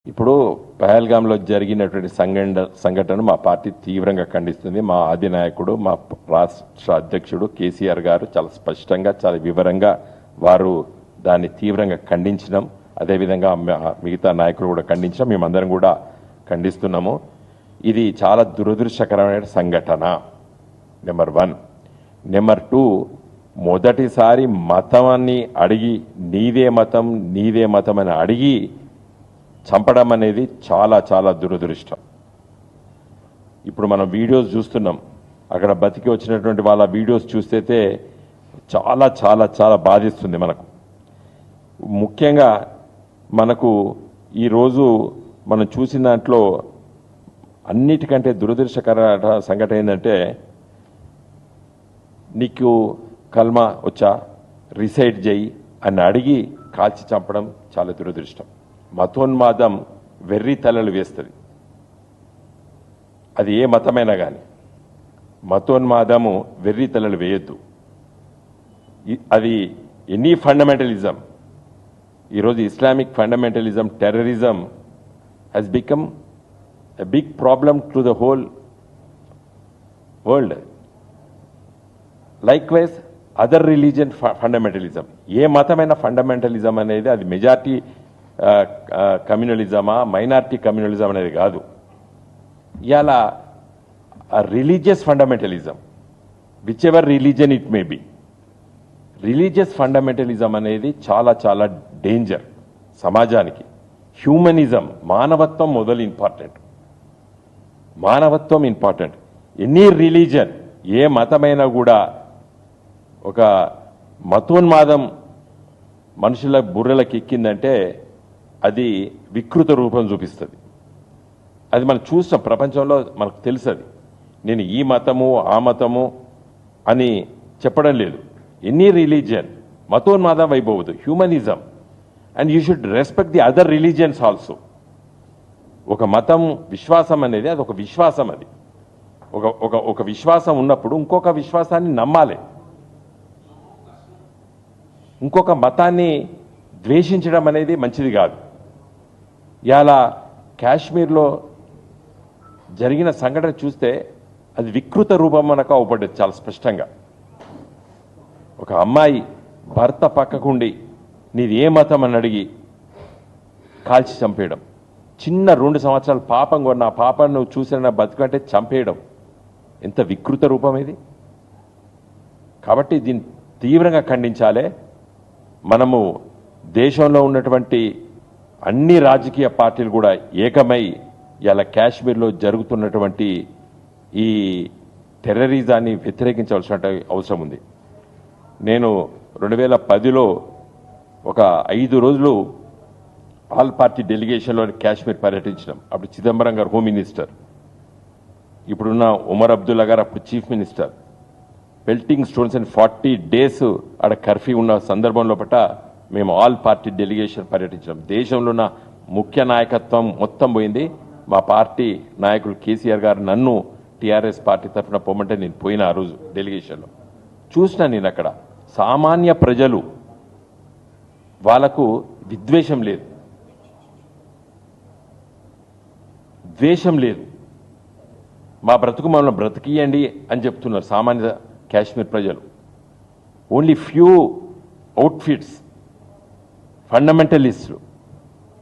ఇప్పుడు పహల్గాంలో జరిగినటువంటి సంఘటన మా పార్టీ తీవ్రంగా ఖండిస్తుంది. మా అధినాయకుడు, మా రాష్ట్ర అధ్యక్షుడు కేసీఆర్ గారు చాలా స్పష్టంగా, చాలా వివరంగా వారు దాన్ని తీవ్రంగా ఖండించడం, అదేవిధంగా మిగతా నాయకులు కూడా ఖండించడం, మేమందరం కూడా ఖండిస్తున్నాము. ఇది చాలా దురదృష్టకరమైన సంఘటన. నెంబర్ 1. నెంబర్ 2, మొదటిసారి మతాన్ని అడిగి నీదే మతం అని అడిగి చంపడం అనేది చాలా చాలా దురదృష్టం. ఇప్పుడు మనం వీడియోస్ చూస్తున్నాం, అక్కడ బతికి వచ్చినటువంటి వాళ్ళ వీడియోస్ చూస్తే చాలా చాలా చాలా బాధిస్తుంది మనకు. ముఖ్యంగా మనకు ఈరోజు మనం చూసిన దాంట్లో అన్నిటికంటే దురదృష్టకర సంఘటన ఏంటంటే, నీకు కల్మా వచ్చా, రిసైడ్ చేయి అని అడిగి కాల్చి చంపడం చాలా దురదృష్టం. మతోన్మాదం వెర్రి తలలు వేస్తుంది. అది ఏ మతమైనా కానీ మతోన్మాదము వెర్రి తలలు వేయొద్దు. అది ఎనీ ఫండమెంటలిజం. ఈరోజు Islamic fundamentalism, terrorism has become a big problem to the whole world. Likewise other religion fundamentalism. ఏ మతమైన ఫండమెంటలిజం అనేది అది మెజారిటీ కమ్యూనలిజమా, మైనారిటీ కమ్యూనలిజం అనేది కాదు. ఇవాళ religious fundamentalism, whichever religion it may be, religious fundamentalism అనేది చాలా చాలా డేంజర్ సమాజానికి. హ్యూమనిజం, మానవత్వం మొదలు ఇంపార్టెంట్. మానవత్వం ఇంపార్టెంట్. ఎనీ రిలీజియన్, ఏ మతమైనా కూడా ఒక మతోన్మాదం మనుషుల బుర్రలకు ఎక్కిందంటే అది వికృత రూపం చూపిస్తుంది. అది మనం చూస్తాం, ప్రపంచంలో మనకు తెలుసు. అది నేను ఈ మతము ఆ మతము అని చెప్పడం లేదు. ఎనీ రిలీజియన్ మతోన్మాదం అయిపోవద్దు. Humanism. And you should respect the other religions also. ఒక మతం, విశ్వాసం అనేది అది ఒక విశ్వాసం. అది ఒక విశ్వాసం ఉన్నప్పుడు ఇంకొక విశ్వాసాన్ని నమ్మాలి. ఇంకొక మతాన్ని ద్వేషించడం అనేది మంచిది కాదు. ఇవాళ కాశ్మీర్లో జరిగిన సంఘటన చూస్తే అది వికృత రూపం మనకు అవపడ్డది చాలా స్పష్టంగా. ఒక అమ్మాయి భర్త పక్కకుండి నీది ఏ మతం అని అడిగి కాల్చి చంపేయడం. చిన్న 2 సంవత్సరాల పాపం కొన్న ఆ పాపను నువ్వు చూసిన బతుకంటే చంపేయడం ఎంత వికృత రూపం ఇది. కాబట్టి దీన్ని తీవ్రంగా ఖండించాలి. మనము దేశంలో ఉన్నటువంటి అన్ని రాజకీయ పార్టీలు కూడా ఏకమై ఇలా కాశ్మీర్లో జరుగుతున్నటువంటి ఈ టెర్రరిజాన్ని వ్యతిరేకించవలసిన అవసరం ఉంది. నేను 2010లో ఒక 5 రోజులు ఆల్ పార్టీ డెలిగేషన్లో కాశ్మీర్ పర్యటించినాం. అప్పుడు చిదంబరం గారు హోమ్ మినిస్టర్, ఇప్పుడున్న ఉమర్ అబ్దుల్లా గారు అప్పుడు chief minister. Pelting stones and 40 days ఆడ కర్ఫ్యూ ఉన్న సందర్భంలో మేము ఆల్ పార్టీ డెలిగేషన్ పర్యటించాం. దేశంలో ఉన్న ముఖ్య నాయకత్వం మొత్తం పోయింది. మా పార్టీ నాయకులు కేసీఆర్ గారు నన్ను టీఆర్ఎస్ పార్టీ తరఫున పోమంటే నేను పోయిన ఆ రోజు డెలిగేషన్లో చూసినా. నేను అక్కడ సామాన్య ప్రజలు, వాళ్ళకు విద్వేషం లేదు, ద్వేషం లేదు. మా బ్రతుకు మమ్మల్ని బ్రతికియండి అని చెప్తున్నారు సామాన్య కాశ్మీర్ ప్రజలు. ఓన్లీ ఫ్యూ అవుట్ఫిట్స్, ఫండమెంటలిస్టులు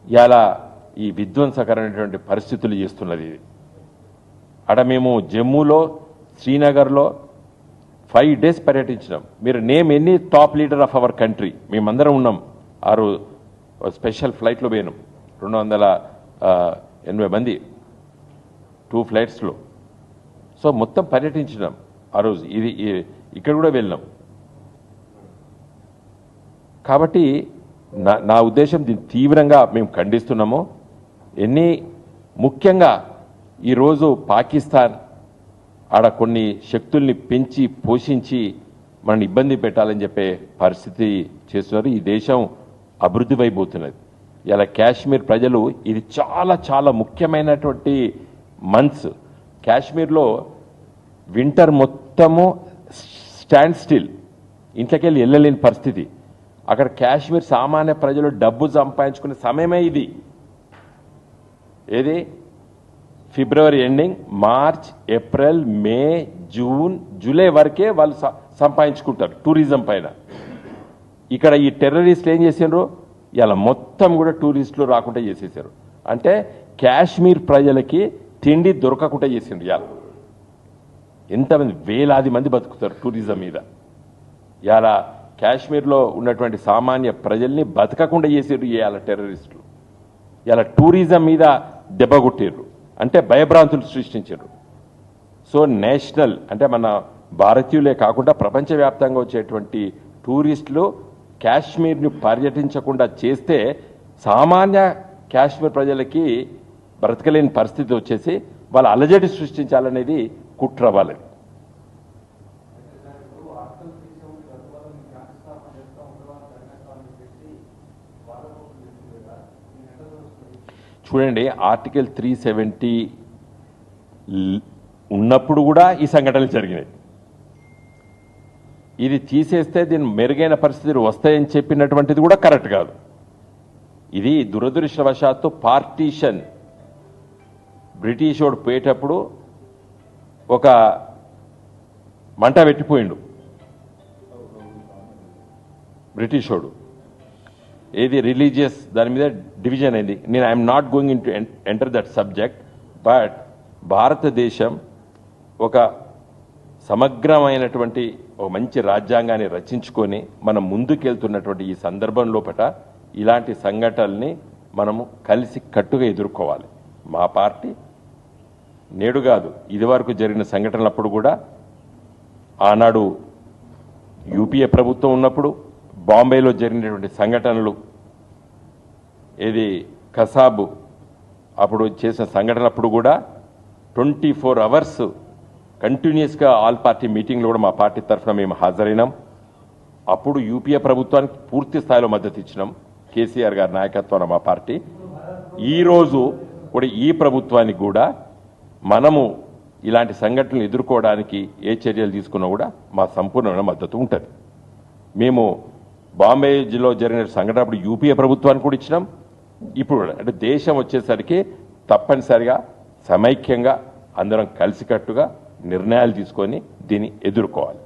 ఇలా ఈ విధ్వంసకరమైనటువంటి పరిస్థితులు చేస్తున్నది. ఇది అక్కడ మేము జమ్మూలో, శ్రీనగర్లో 5 days పర్యటించినాం. మీరు name any top leader of our country, మేమందరం ఉన్నాం. 6 స్పెషల్ ఫ్లైట్లో పోయినాం, 280 మంది 2 flights. సో మొత్తం పర్యటించినాం ఆ రోజు. ఇది ఇక్కడ కూడా వెళ్ళినాం. కాబట్టి నా ఉద్దేశం దీన్ని తీవ్రంగా మేము ఖండిస్తున్నాము. ముఖ్యంగా ఈరోజు పాకిస్తాన్ ఆడ కొన్ని శక్తుల్ని పెంచి పోషించి మనల్ని ఇబ్బంది పెట్టాలని చెప్పే పరిస్థితి చేస్తున్నారు. ఈ దేశం అభివృద్ధి వైపోతున్నది. ఇలా కాశ్మీర్ ప్రజలు, ఇది చాలా చాలా ముఖ్యమైనటువంటి మంత్స్. కాశ్మీర్లో వింటర్ మొత్తము స్టాండ్ స్టిల్, ఇంట్లోకి వెళ్ళలేని పరిస్థితి. అక్కడ కాశ్మీర్ సామాన్య ప్రజలు డబ్బు సంపాదించుకునే సమయమే ఇది. ఏది ఫిబ్రవరి ఎండింగ్, మార్చ్, ఏప్రిల్, మే, జూన్, జూలై వరకే వాళ్ళు సంపాదించుకుంటారు టూరిజం పైన. ఇక్కడ ఈ టెర్రరిస్టులు ఏం చేసిండ్రు, ఇలా మొత్తం కూడా టూరిస్టులు రాకుండా చేసేసారు. అంటే కాశ్మీర్ ప్రజలకి తిండి దొరకకుండా చేసిండ్రు. ఇలా ఎంతమంది వేలాది మంది బతుకుతారు టూరిజం మీద. ఇలా కాశ్మీర్లో ఉన్నటువంటి సామాన్య ప్రజల్ని బతకకుండా చేసారు ఇవాళ టెర్రరిస్టులు. ఇలా టూరిజం మీద దెబ్బ కొట్టిర్రు, అంటే భయభ్రాంతులు సృష్టించారు. సో నేషనల్ అంటే మన భారతీయులే కాకుండా ప్రపంచవ్యాప్తంగా వచ్చేటువంటి టూరిస్టులు కాశ్మీర్ని పర్యటించకుండా చేస్తే సామాన్య కాశ్మీర్ ప్రజలకి బ్రతకలేని పరిస్థితి వచ్చేసి వాళ్ళ అలజడి సృష్టించాలనేది కుట్ర వాళ్ళది. చూడండి, ఆర్టికల్ 370 ఉన్నప్పుడు కూడా ఈ సంఘటనలు జరిగినాయి. ఇది తీసేస్తే దీని మెరుగైన పరిస్థితులు వస్తాయని చెప్పినటువంటిది కూడా కరెక్ట్ కాదు. ఇది దురదృష్టవశాత్తు పార్టీషన్ బ్రిటిష్ వాడు పోయేటప్పుడు ఒక మంట పెట్టిపోయిండు బ్రిటిష్ వాడు. ఏది రిలీజియస్ దాని మీద డివిజన్ అయింది. నేను I'm not going in to enter that subject. But భారతదేశం ఒక సమగ్రమైనటువంటి ఒక మంచి రాజ్యాంగాన్ని రచించుకొని మనం ముందుకెళ్తున్నటువంటి ఈ సందర్భం లోపల ఇలాంటి సంఘటనల్ని మనము కలిసి కట్టుగా ఎదుర్కోవాలి. మా పార్టీ నేడు కాదు, ఇదివరకు జరిగిన సంఘటనలప్పుడు కూడా, ఆనాడు యూపీఏ ప్రభుత్వం ఉన్నప్పుడు బాంబేలో జరిగినటువంటి సంఘటనలు, ఏది కసాబు అప్పుడు చేసిన సంఘటనప్పుడు కూడా 24 అవర్స్ కంటిన్యూస్గా ఆల్ పార్టీ మీటింగ్లో కూడా మా పార్టీ తరఫున మేము హాజరైనాం. అప్పుడు యూపీఏ ప్రభుత్వానికి పూర్తి స్థాయిలో మద్దతు ఇచ్చినాం. కేసీఆర్ గారి నాయకత్వాన మా పార్టీ. ఈరోజు కూడా ఈ ప్రభుత్వానికి కూడా మనము ఇలాంటి సంఘటనలు ఎదుర్కోవడానికి ఏ చర్యలు తీసుకున్నా కూడా మా సంపూర్ణమైన మద్దతు ఉంటుంది. మేము బాంబేలో జరిగిన సంఘటన అప్పుడు యూపీఏ ప్రభుత్వానికి కూడా ఇచ్చినాం. ఇప్పుడు అంటే దేశం వచ్చేసరికి తప్పనిసరిగా సమైక్యంగా అందరం కలిసికట్టుగా నిర్ణయాలు తీసుకొని దీన్ని ఎదుర్కోవాలి.